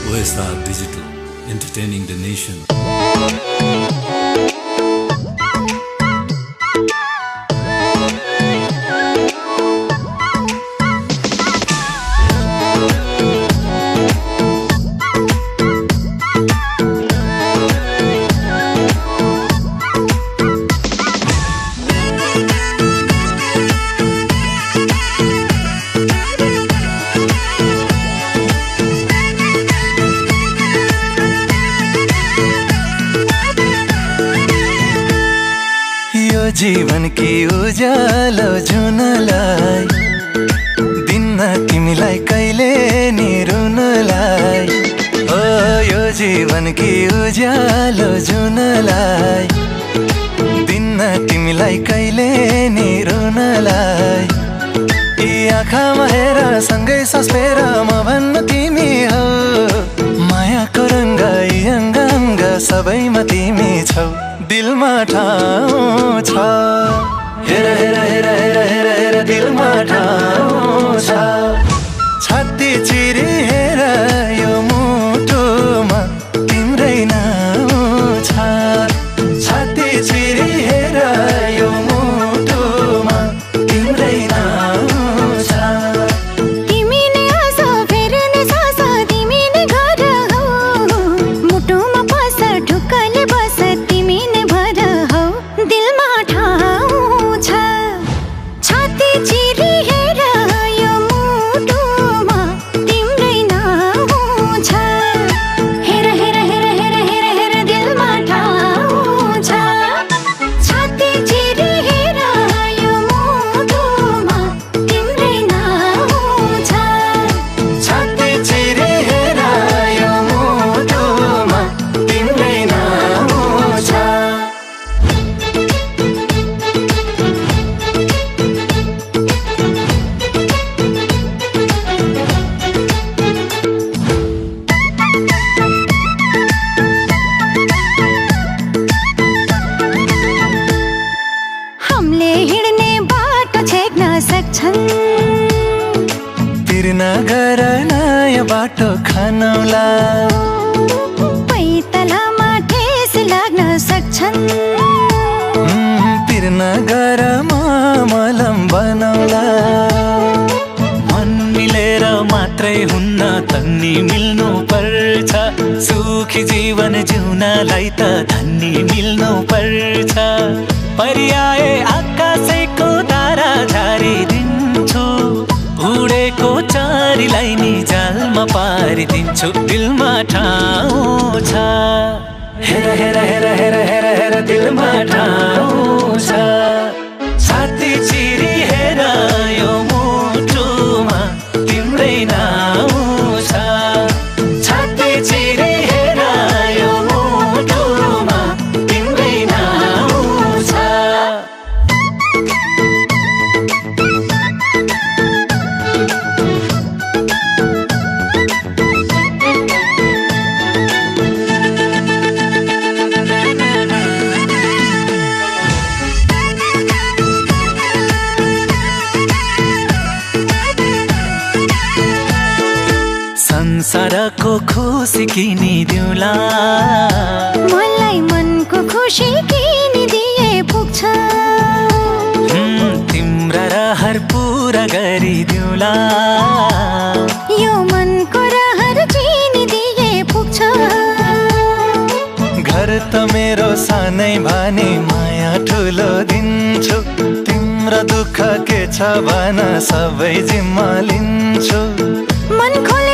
OSR Digital, entertaining the nation. जीवन की उज्यालो जुनलाई दिन्न तिमीलाई कहिले नि रुनलाई ओ यो जीवन की उज्यालो जुनलाई दिन्न तिमीलाई कहिले नि रुनलाई यी आँखामा हेर सँगै सास फेर म भन्न तिमी हो मायाको रङ्ग यी अङ्ग सबैमा तिमी छौ दिलमा ठाउँ छ हेर हेर हेर हेर हेर हेर दिलमा ठाउँ छ छाती चिरी हेर यो मुटुमा तिम्रै नाउँ छ छाती चिरी हेर यो मुटुमा तिम्रै नाउँ छ तिमी नै आस फेर्ने सास तिमी नै घर हौ मुटुमा बस ढुक्कले बस तिमी नै भर हौ दिलमा ठाउँ छ छाती चिरी हेर यो मुटुमा तिम्रै नाउँ छ हेर हेर हेर हेर हेर हेर दिलमा ठाउँ छ छाती चिरी हेर यो मुटुमा तिम्रै नाउँ छ छाती चिरी हेर यो मुटुमा तिम्रै नाउँ छ हमले हिँड्ने बाटो छेक्न सक्छन् तिर्न गर नयाँ बाटो खानौला पैतालामा ठेस लाग्न सक्छन् तिर्न गर मलम बनौला मन मिलेर मात्रै हुन्न तन्नी मिल्नु पर्छ सुखी जीवन जिउनलाई त धन्नी मिल्नु पर्छ पर्याए आकाशैको तारा झारिदिन्छु उडेको चारीलाई नि जालमा पारिदिन्छु दिलमा ठाउँ छ हेर हेर हेर हेर हेर हेर दिलमा ठाउँ छ छाती चिरी हेर यो मुटुमा तिम्रै नाउँ छ छाती चिरी हेर यो मुटुमा तिम्रै नाउँ छ संसारको खुसी किनिदिउँला मलाई मनको खुसी किनिदिए पुग्छ तिम्रा रहर पुरा गरिदिउँला यो मनको रहर चिनिदिए पुग्छ घर त मेरो सानै भने माया ठुलो दिन्छु तिम्रो दुःख के छ भन सबै जिम्मा लिन्छु मन खोल